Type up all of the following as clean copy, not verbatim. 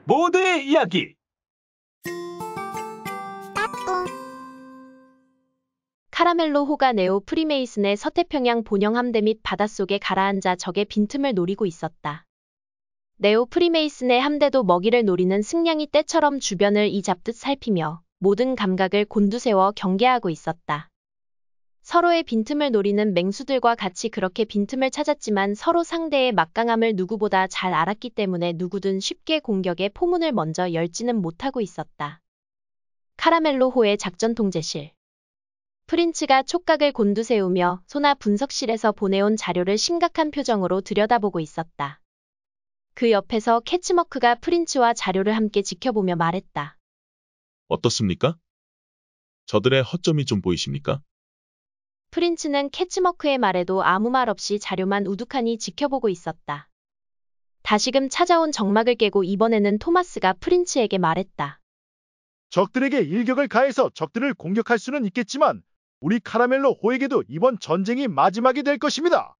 모두의 이야기. 카라멜로 호가 네오 프리메이슨의 서태평양 본영 함대 및 바닷속에 가라앉아 적의 빈틈을 노리고 있었다. 네오 프리메이슨의 함대도 먹이를 노리는 승냥이 떼처럼 주변을 이잡듯 살피며 모든 감각을 곤두세워 경계하고 있었다. 서로의 빈틈을 노리는 맹수들과 같이 그렇게 빈틈을 찾았지만 서로 상대의 막강함을 누구보다 잘 알았기 때문에 누구든 쉽게 공격의 포문을 먼저 열지는 못하고 있었다. 카라멜로 호의 작전 통제실. 프린츠가 촉각을 곤두세우며 소나 분석실에서 보내온 자료를 심각한 표정으로 들여다보고 있었다. 그 옆에서 캐치머크가 프린츠와 자료를 함께 지켜보며 말했다. 어떻습니까? 저들의 허점이 좀 보이십니까? 프린츠는 캐치머크의 말에도 아무 말 없이 자료만 우두커니 지켜보고 있었다. 다시금 찾아온 적막을 깨고 이번에는 토마스가 프린츠에게 말했다. 적들에게 일격을 가해서 적들을 공격할 수는 있겠지만 우리 카라멜로 호에게도 이번 전쟁이 마지막이 될 것입니다.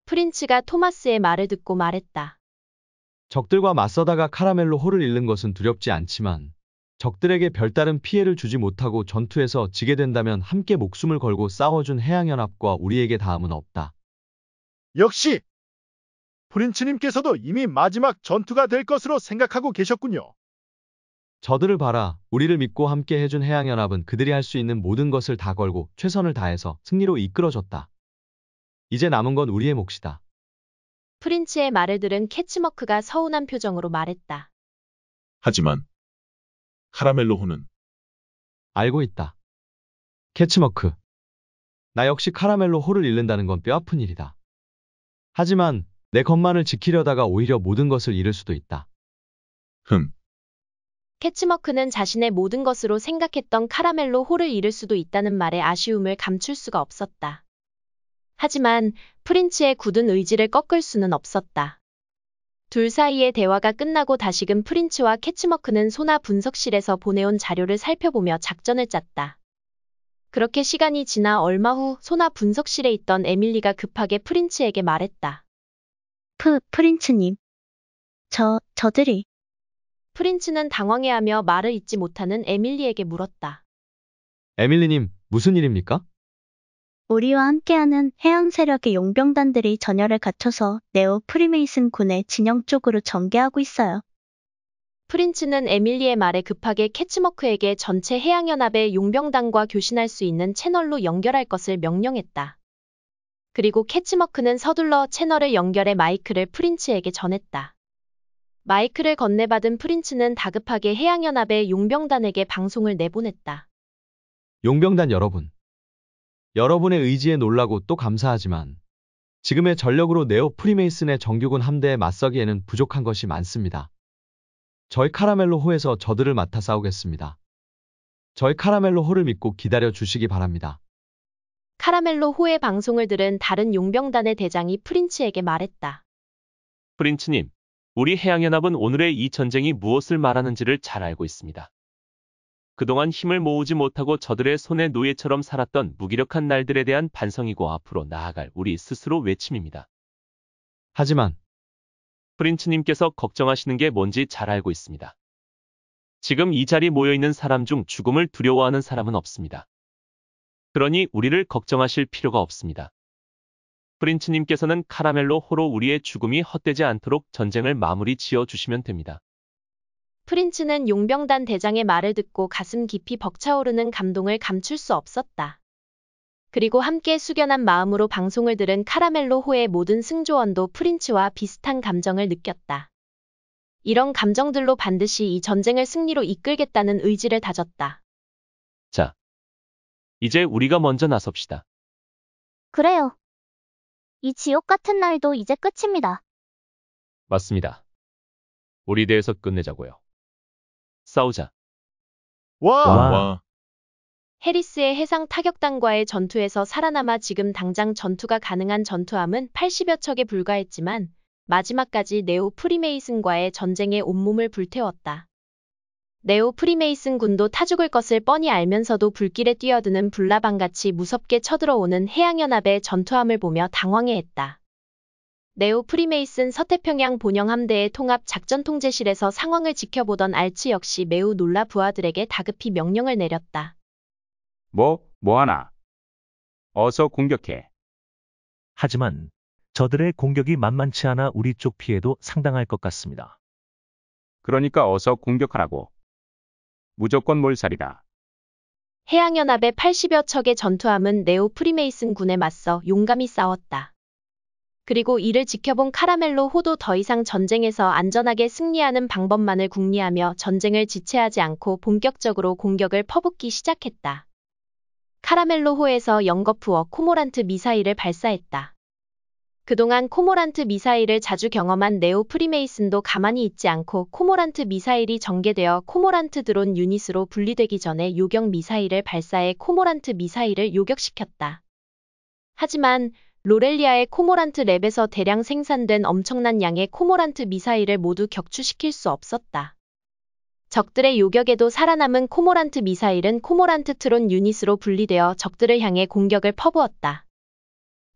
프린츠가 토마스의 말을 듣고 말했다. 적들과 맞서다가 카라멜로 호를 잃는 것은 두렵지 않지만 적들에게 별다른 피해를 주지 못하고 전투에서 지게 된다면 함께 목숨을 걸고 싸워준 해양연합과 우리에게 다음은 없다. 역시 프린츠님께서도 이미 마지막 전투가 될 것으로 생각하고 계셨군요. 저들을 봐라. 우리를 믿고 함께 해준 해양연합은 그들이 할 수 있는 모든 것을 다 걸고 최선을 다해서 승리로 이끌어줬다. 이제 남은 건 우리의 몫이다. 프린츠의 말을 들은 캐치머크가 서운한 표정으로 말했다. 하지만 카라멜로 호는 알고 있다. 캐치머크. 나 역시 카라멜로 호를 잃는다는 건 뼈아픈 일이다. 하지만 내 것만을 지키려다가 오히려 모든 것을 잃을 수도 있다. 캐치머크는 자신의 모든 것으로 생각했던 카라멜로 호를 잃을 수도 있다는 말에 아쉬움을 감출 수가 없었다. 하지만 프린츠의 굳은 의지를 꺾을 수는 없었다. 둘 사이의 대화가 끝나고 다시금 프린츠와 캐치머크는 소나 분석실에서 보내온 자료를 살펴보며 작전을 짰다. 그렇게 시간이 지나 얼마 후 소나 분석실에 있던 에밀리가 급하게 프린츠에게 말했다. 프린츠님. 저들이. 프린츠는 당황해하며 말을 잇지 못하는 에밀리에게 물었다. 에밀리님, 무슨 일입니까? 우리와 함께하는 해양 세력의 용병단들이 전열을 갖춰서 네오 프리메이슨 군의 진영 쪽으로 전개하고 있어요. 프린츠는 에밀리의 말에 급하게 캐치머크에게 전체 해양연합의 용병단과 교신할 수 있는 채널로 연결할 것을 명령했다. 그리고 캐치머크는 서둘러 채널을 연결해 마이크를 프린츠에게 전했다. 마이크를 건네받은 프린츠는 다급하게 해양연합의 용병단에게 방송을 내보냈다. 용병단 여러분. 여러분의 의지에 놀라고 또 감사하지만 지금의 전력으로 네오 프리메이슨의 정규군 함대에 맞서기에는 부족한 것이 많습니다. 저희 카라멜로 호에서 저들을 맡아 싸우겠습니다. 저희 카라멜로 호를 믿고 기다려 주시기 바랍니다. 카라멜로 호의 방송을 들은 다른 용병단의 대장이 프린츠에게 말했다. 프린츠님, 우리 해양연합은 오늘의 이 전쟁이 무엇을 말하는지를 잘 알고 있습니다. 그동안 힘을 모으지 못하고 저들의 손의 노예처럼 살았던 무기력한 날들에 대한 반성이고 앞으로 나아갈 우리 스스로 외침입니다. 하지만 프린츠님께서 걱정하시는 게 뭔지 잘 알고 있습니다. 지금 이 자리 모여있는 사람 중 죽음을 두려워하는 사람은 없습니다. 그러니 우리를 걱정하실 필요가 없습니다. 프린츠님께서는 카라멜로 호로 우리의 죽음이 헛되지 않도록 전쟁을 마무리 지어 주시면 됩니다. 프린츠는 용병단 대장의 말을 듣고 가슴 깊이 벅차오르는 감동을 감출 수 없었다. 그리고 함께 숙연한 마음으로 방송을 들은 카라멜로 호의 모든 승조원도 프린츠와 비슷한 감정을 느꼈다. 이런 감정들로 반드시 이 전쟁을 승리로 이끌겠다는 의지를 다졌다. 자, 이제 우리가 먼저 나섭시다. 그래요. 이 지옥 같은 날도 이제 끝입니다. 맞습니다. 우리 대에서 끝내자고요. 싸우자. 와. 해리스의 해상 타격단과의 전투에서 살아남아 지금 당장 전투가 가능한 전투함은 80여 척에 불과했지만 마지막까지 네오 프리메이슨과의 전쟁에 온몸을 불태웠다. 네오 프리메이슨 군도 타 죽을 것을 뻔히 알면서도 불길에 뛰어드는 불나방같이 무섭게 쳐들어오는 해양연합의 전투함을 보며 당황해했다. 네오 프리메이슨 서태평양 본영 함대의 통합 작전 통제실에서 상황을 지켜보던 알츠 역시 매우 놀라 부하들에게 다급히 명령을 내렸다. 뭐하나? 어서 공격해. 하지만 저들의 공격이 만만치 않아 우리 쪽 피해도 상당할 것 같습니다. 그러니까 어서 공격하라고. 무조건 몰살이다. 해양연합의 80여 척의 전투함은 네오 프리메이슨 군에 맞서 용감히 싸웠다. 그리고 이를 지켜본 카라멜로 호도 더 이상 전쟁에서 안전하게 승리하는 방법만을 궁리하며 전쟁을 지체하지 않고 본격적으로 공격을 퍼붓기 시작했다. 카라멜로 호에서 영거푸어 코모란트 미사일을 발사했다. 그동안 코모란트 미사일을 자주 경험한 네오 프리메이슨도 가만히 있지 않고 코모란트 미사일이 전개되어 코모란트 드론 유닛으로 분리되기 전에 요격 미사일을 발사해 코모란트 미사일을 요격시켰다. 하지만 로렐리아의 코모란트 랩에서 대량 생산된 엄청난 양의 코모란트 미사일을 모두 격추시킬 수 없었다. 적들의 요격에도 살아남은 코모란트 미사일은 코모란트 트론 유닛으로 분리되어 적들을 향해 공격을 퍼부었다.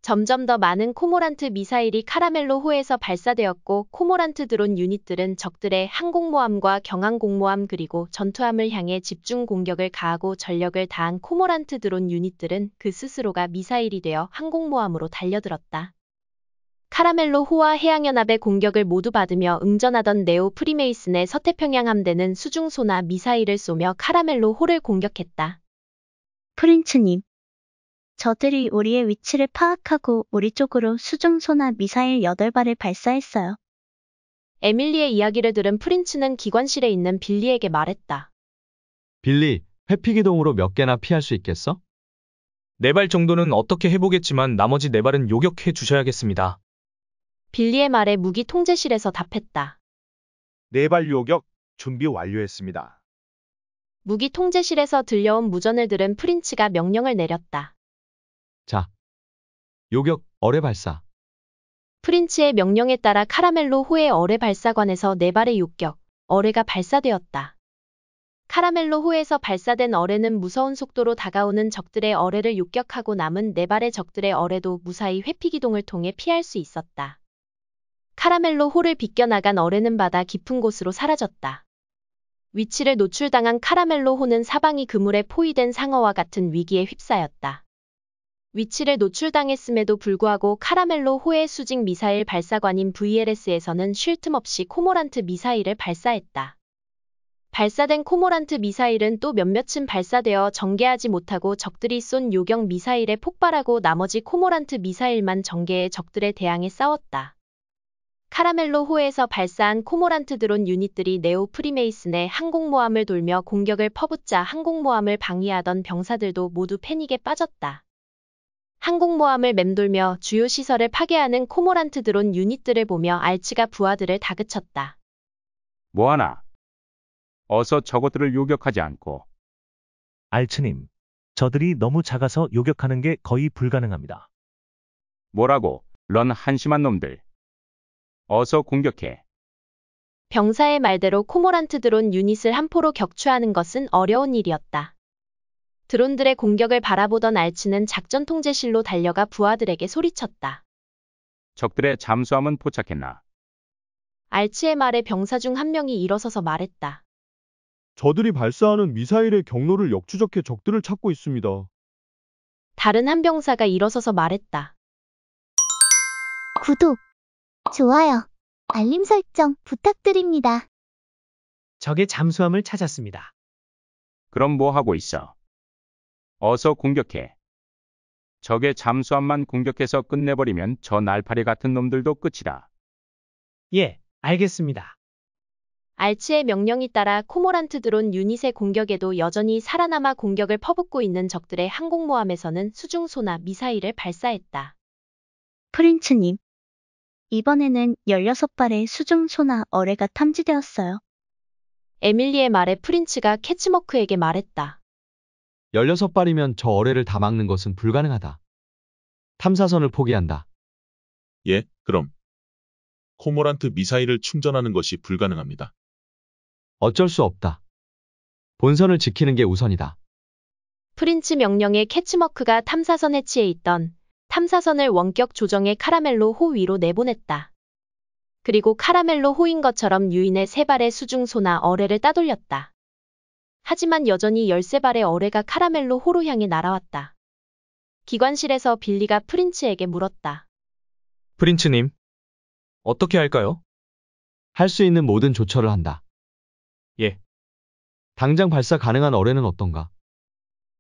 점점 더 많은 코모란트 미사일이 카라멜로 호에서 발사되었고 코모란트 드론 유닛들은 적들의 항공모함과 경항공모함 그리고 전투함을 향해 집중 공격을 가하고 전력을 다한 코모란트 드론 유닛들은 그 스스로가 미사일이 되어 항공모함으로 달려들었다. 카라멜로 호와 해양연합의 공격을 모두 받으며 응전하던 네오 프리메이슨의 서태평양 함대는 수중소나 미사일을 쏘며 카라멜로 호를 공격했다. 프린츠님. 저들이 우리의 위치를 파악하고 우리 쪽으로 수중소나 미사일 8발을 발사했어요. 에밀리의 이야기를 들은 프린츠는 기관실에 있는 빌리에게 말했다. 빌리, 회피기동으로 몇 개나 피할 수 있겠어? 4발 정도는 어떻게 해보겠지만 나머지 4발은 요격해 주셔야겠습니다. 빌리의 말에 무기 통제실에서 답했다. 4발 요격 준비 완료했습니다. 무기 통제실에서 들려온 무전을 들은 프린츠가 명령을 내렸다. 자, 요격, 어뢰 발사. 프린츠의 명령에 따라 카라멜로 호의 어뢰 발사관에서 4발의 요격, 어뢰가 발사되었다. 카라멜로 호에서 발사된 어뢰는 무서운 속도로 다가오는 적들의 어뢰를 요격하고 남은 4발의 적들의 어뢰도 무사히 회피기동을 통해 피할 수 있었다. 카라멜로 호를 비껴나간 어뢰는 바다 깊은 곳으로 사라졌다. 위치를 노출당한 카라멜로 호는 사방이 그물에 포위된 상어와 같은 위기에 휩싸였다. 위치를 노출당했음에도 불구하고 카라멜로 호의 수직 미사일 발사관인 VLS에서는 쉴 틈 없이 코모란트 미사일을 발사했다. 발사된 코모란트 미사일은 또 몇몇 층 발사되어 전개하지 못하고 적들이 쏜 요격 미사일에 폭발하고 나머지 코모란트 미사일만 전개해 적들에 대항해 싸웠다. 카라멜로 호에서 발사한 코모란트 드론 유닛들이 네오 프리메이슨의 항공모함을 돌며 공격을 퍼붓자 항공모함을 방위하던 병사들도 모두 패닉에 빠졌다. 항공모함을 맴돌며 주요 시설을 파괴하는 코모란트 드론 유닛들을 보며 알츠가 부하들을 다그쳤다. 뭐하나? 어서 저것들을 요격하지 않고. 알츠님, 저들이 너무 작아서 요격하는 게 거의 불가능합니다. 뭐라고? 런 한심한 놈들. 어서 공격해. 병사의 말대로 코모란트 드론 유닛을 한 포로 격추하는 것은 어려운 일이었다. 드론들의 공격을 바라보던 알츠는 작전 통제실로 달려가 부하들에게 소리쳤다. 적들의 잠수함은 포착했나? 알츠의 말에 병사 중 한 명이 일어서서 말했다. 저들이 발사하는 미사일의 경로를 역추적해 적들을 찾고 있습니다. 다른 한 병사가 일어서서 말했다. 구독, 좋아요, 알림 설정 부탁드립니다. 적의 잠수함을 찾았습니다. 그럼 뭐 하고 있어? 어서 공격해. 적의 잠수함만 공격해서 끝내버리면 저 날파리 같은 놈들도 끝이다. 예, 알겠습니다. 알츠의 명령이 따라 코모란트 드론 유닛의 공격에도 여전히 살아남아 공격을 퍼붓고 있는 적들의 항공모함에서는 수중소나 미사일을 발사했다. 프린츠님. 이번에는 16발의 수중소나 어뢰가 탐지되었어요. 에밀리의 말에 프린츠가 캐치머크에게 말했다. 16발이면 저 어뢰를 다 막는 것은 불가능하다. 탐사선을 포기한다. 예, 그럼. 코모란트 미사일을 충전하는 것이 불가능합니다. 어쩔 수 없다. 본선을 지키는 게 우선이다. 프린츠 명령에 캐치머크가 탐사선 해치에 있던 탐사선을 원격 조정해 카라멜로 호 위로 내보냈다. 그리고 카라멜로 호인 것처럼 유인의 3발의 수중소나 어뢰를 따돌렸다. 하지만 여전히 13발의 어뢰가 카라멜로 호로 향해 날아왔다. 기관실에서 빌리가 프린츠에게 물었다. 프린츠님, 어떻게 할까요? 할 수 있는 모든 조처를 한다. 예. 당장 발사 가능한 어뢰는 어떤가?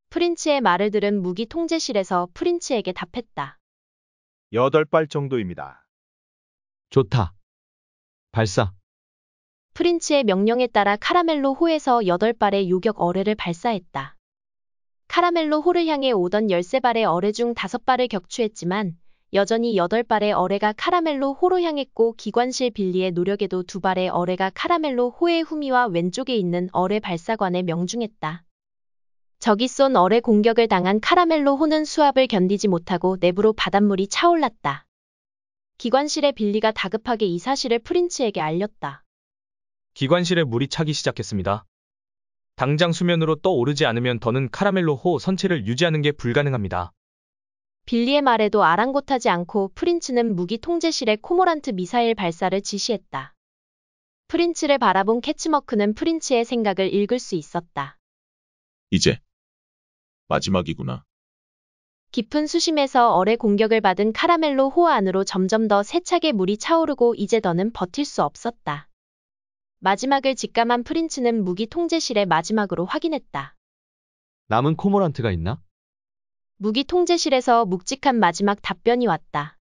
프린츠의 말을 들은 무기 통제실에서 프린츠에게 답했다. 8발 정도입니다. 좋다. 발사. 프린츠의 명령에 따라 카라멜로 호에서 8발의 요격 어뢰를 발사했다. 카라멜로 호를 향해 오던 13발의 어뢰 중 5발을 격추했지만 여전히 8발의 어뢰가 카라멜로 호로 향했고 기관실 빌리의 노력에도 2발의 어뢰가 카라멜로 호의 후미와 왼쪽에 있는 어뢰 발사관에 명중했다. 적이 쏜 어뢰 공격을 당한 카라멜로 호는 수압을 견디지 못하고 내부로 바닷물이 차올랐다. 기관실의 빌리가 다급하게 이 사실을 프린츠에게 알렸다. 기관실에 물이 차기 시작했습니다. 당장 수면으로 떠오르지 않으면 더는 카라멜로 호 선체를 유지하는 게 불가능합니다. 빌리의 말에도 아랑곳하지 않고 프린츠는 무기 통제실에 코모란트 미사일 발사를 지시했다. 프린츠를 바라본 캐치머크는 프린츠의 생각을 읽을 수 있었다. 이제 마지막이구나. 깊은 수심에서 어뢰 공격을 받은 카라멜로 호 안으로 점점 더 세차게 물이 차오르고 이제 더는 버틸 수 없었다. 마지막을 직감한 프린츠는 무기 통제실에 마지막으로 확인했다. 남은 코모란트가 있나? 무기 통제실에서 묵직한 마지막 답변이 왔다.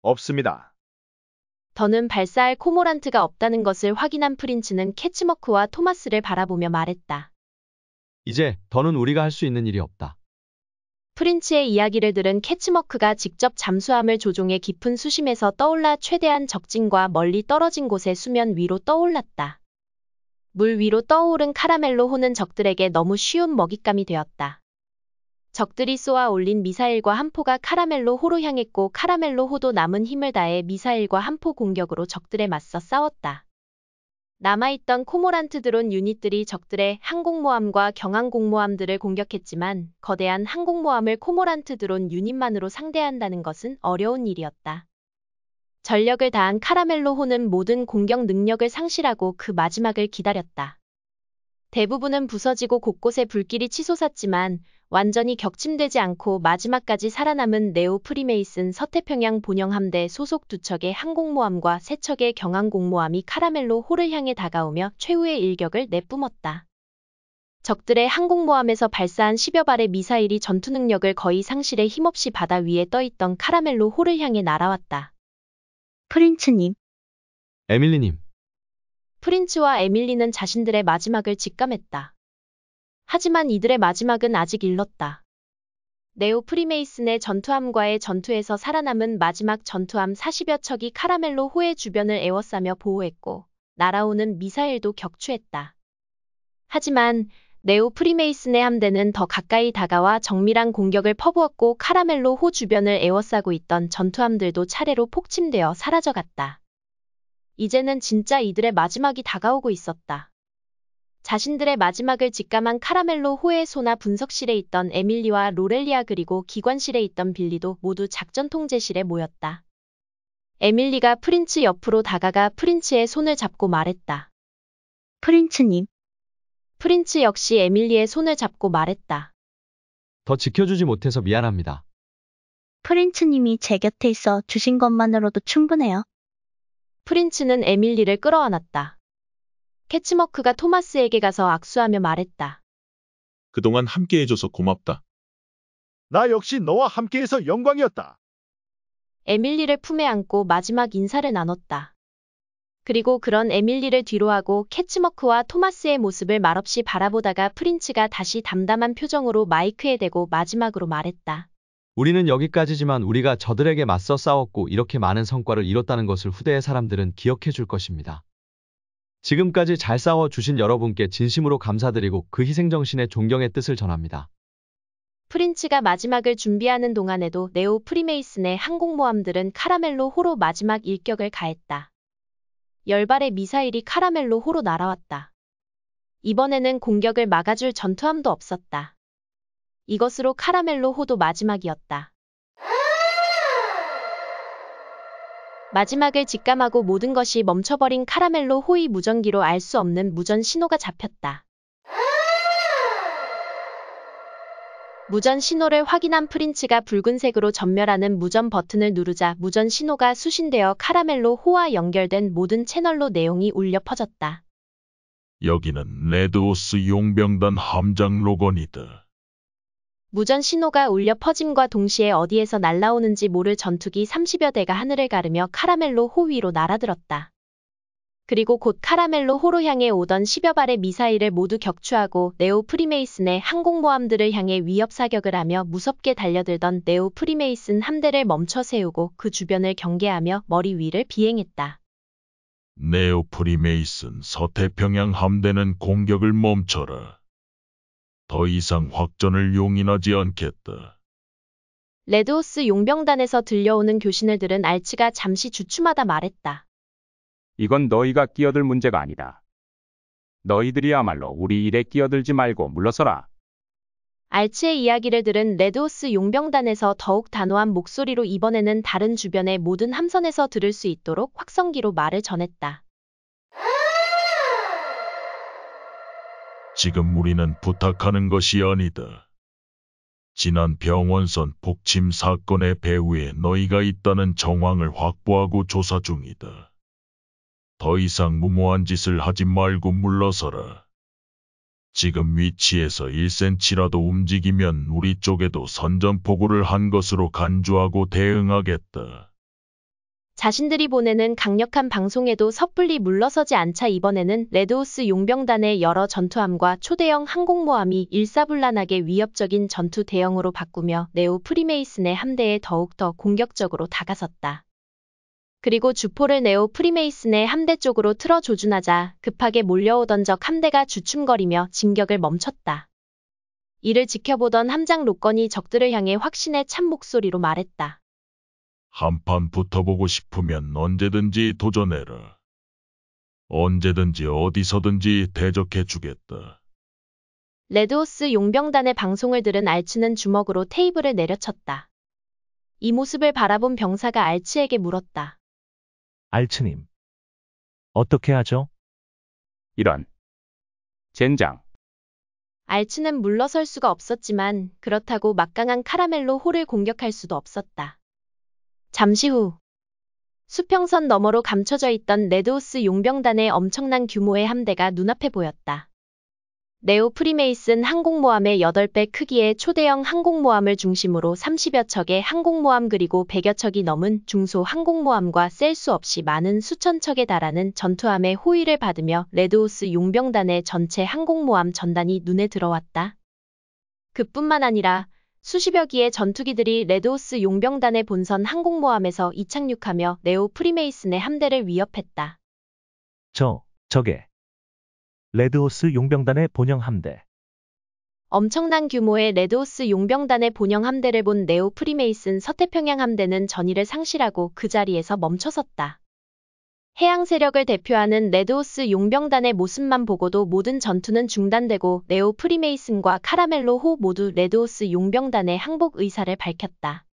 없습니다. 더는 발사할 코모란트가 없다는 것을 확인한 프린츠는 캐치머크와 토마스를 바라보며 말했다. 이제 더는 우리가 할 수 있는 일이 없다. 프린츠의 이야기를 들은 캐치머크가 직접 잠수함을 조종해 깊은 수심에서 떠올라 최대한 적진과 멀리 떨어진 곳의 수면 위로 떠올랐다. 물 위로 떠오른 카라멜로 호는 적들에게 너무 쉬운 먹잇감이 되었다. 적들이 쏘아 올린 미사일과 함포가 카라멜로 호로 향했고 카라멜로 호도 남은 힘을 다해 미사일과 함포 공격으로 적들에 맞서 싸웠다. 남아있던 코모란트 드론 유닛들이 적들의 항공모함과 경항공모함들을 공격했지만 거대한 항공모함을 코모란트 드론 유닛만으로 상대한다는 것은 어려운 일이었다. 전력을 다한 카라멜로 호는 모든 공격 능력을 상실하고 그 마지막을 기다렸다. 대부분은 부서지고 곳곳에 불길이 치솟았지만 완전히 격침되지 않고 마지막까지 살아남은 네오 프리메이슨 서태평양 본영함대 소속 2척의 항공모함과 3척의 경항공모함이 카라멜로 호를 향해 다가오며 최후의 일격을 내뿜었다. 적들의 항공모함에서 발사한 10여 발의 미사일이 전투 능력을 거의 상실해 힘없이 바다 위에 떠있던 카라멜로 호를 향해 날아왔다. 프린츠님, 에밀리님, 프린츠와 에밀리는 자신들의 마지막을 직감했다. 하지만 이들의 마지막은 아직 일렀다. 네오 프리메이슨의 전투함과의 전투에서 살아남은 마지막 전투함 40여 척이 카라멜로 호의 주변을 에워싸며 보호했고 날아오는 미사일도 격추했다. 하지만 네오 프리메이슨의 함대는 더 가까이 다가와 정밀한 공격을 퍼부었고 카라멜로 호 주변을 에워싸고 있던 전투함들도 차례로 폭침되어 사라져갔다. 이제는 진짜 이들의 마지막이 다가오고 있었다. 자신들의 마지막을 직감한 카라멜로 호의 소나 분석실에 있던 에밀리와 로렐리아 그리고 기관실에 있던 빌리도 모두 작전 통제실에 모였다. 에밀리가 프린츠 옆으로 다가가 프린츠의 손을 잡고 말했다. 프린츠님, 프린츠 역시 에밀리의 손을 잡고 말했다. 더 지켜주지 못해서 미안합니다. 프린츠님이 제 곁에 있어 주신 것만으로도 충분해요. 프린츠는 에밀리를 끌어안았다. 캐치머크가 토마스에게 가서 악수하며 말했다. 그동안 함께해줘서 고맙다. 나 역시 너와 함께해서 영광이었다. 에밀리를 품에 안고 마지막 인사를 나눴다. 그리고 그런 에밀리를 뒤로하고 캐치머크와 토마스의 모습을 말없이 바라보다가 프린츠가 다시 담담한 표정으로 마이크에 대고 마지막으로 말했다. 우리는 여기까지지만 우리가 저들에게 맞서 싸웠고 이렇게 많은 성과를 이뤘다는 것을 후대의 사람들은 기억해 줄 것입니다. 지금까지 잘 싸워주신 여러분께 진심으로 감사드리고 그 희생정신에 존경의 뜻을 전합니다. 프린츠가 마지막을 준비하는 동안에도 네오 프리메이슨의 항공모함들은 카라멜로 호로 마지막 일격을 가했다. 10발의 미사일이 카라멜로 호로 날아왔다. 이번에는 공격을 막아줄 전투함도 없었다. 이것으로 카라멜로 호도 마지막이었다. 마지막을 직감하고 모든 것이 멈춰버린 카라멜로 호의 무전기로 알 수 없는 무전 신호가 잡혔다. 무전 신호를 확인한 프린츠가 붉은색으로 전멸하는 무전 버튼을 누르자 무전 신호가 수신되어 카라멜로 호와 연결된 모든 채널로 내용이 울려 퍼졌다. 여기는 레드오스 용병단 함장 로건이다. 무전 신호가 울려 퍼짐과 동시에 어디에서 날아오는지 모를 전투기 30여 대가 하늘을 가르며 카라멜로 호 위로 날아들었다. 그리고 곧 카라멜로 호로 향해 오던 10여 발의 미사일을 모두 격추하고 네오 프리메이슨의 항공모함들을 향해 위협 사격을 하며 무섭게 달려들던 네오 프리메이슨 함대를 멈춰 세우고 그 주변을 경계하며 머리 위를 비행했다. 네오 프리메이슨 서태평양 함대는 공격을 멈춰라. 더 이상 확전을 용인하지 않겠다. 레드호스 용병단에서 들려오는 교신을 들은 알츠가 잠시 주춤하다 말했다. 이건 너희가 끼어들 문제가 아니다. 너희들이야말로 우리 일에 끼어들지 말고 물러서라. 알츠의 이야기를 들은 레드호스 용병단에서 더욱 단호한 목소리로 이번에는 다른 주변의 모든 함선에서 들을 수 있도록 확성기로 말을 전했다. 지금 우리는 부탁하는 것이 아니다. 지난 병원선 폭침 사건의 배후에 너희가 있다는 정황을 확보하고 조사 중이다. 더 이상 무모한 짓을 하지 말고 물러서라. 지금 위치에서 1cm라도 움직이면 우리 쪽에도 선전포고를 한 것으로 간주하고 대응하겠다. 자신들이 보내는 강력한 방송에도 섣불리 물러서지 않자 이번에는 레드호스 용병단의 여러 전투함과 초대형 항공모함이 일사불란하게 위협적인 전투 대형으로 바꾸며 네오 프리메이슨의 함대에 더욱더 공격적으로 다가섰다. 그리고 주포를 네오 프리메이슨의 함대 쪽으로 틀어 조준하자 급하게 몰려오던 적 함대가 주춤거리며 진격을 멈췄다. 이를 지켜보던 함장 로건이 적들을 향해 확신에 찬 목소리로 말했다. 한판 붙어보고 싶으면 언제든지 도전해라. 언제든지 어디서든지 대적해주겠다. 레드호스 용병단의 방송을 들은 알츠는 주먹으로 테이블을 내려쳤다. 이 모습을 바라본 병사가 알츠에게 물었다. 알츠님, 어떻게 하죠? 이런. 젠장. 알츠는 물러설 수가 없었지만 그렇다고 막강한 카라멜로 호를 공격할 수도 없었다. 잠시 후 수평선 너머로 감춰져 있던 레드호스 용병단의 엄청난 규모의 함대가 눈앞에 보였다. 네오 프리메이슨 항공모함의 8배 크기의 초대형 항공모함을 중심으로 30여 척의 항공모함 그리고 100여 척이 넘은 중소 항공모함과 셀 수 없이 많은 수천 척에 달하는 전투함의 호위를 받으며 레드호스 용병단의 전체 항공모함 전단이 눈에 들어왔다. 그뿐만 아니라 수십여 기의 전투기들이 레드호스 용병단의 본선 항공모함에서 이착륙하며 네오 프리메이슨의 함대를 위협했다. 저게 레드호스 용병단의 본영 함대. 엄청난 규모의 레드호스 용병단의 본영 함대를 본 네오 프리메이슨 서태평양 함대는 전의를 상실하고 그 자리에서 멈춰섰다. 해양 세력을 대표하는 레드호스 용병단의 모습만 보고도 모든 전투는 중단되고 네오 프리메이슨과 카라멜로 호 모두 레드호스 용병단의 항복 의사를 밝혔다.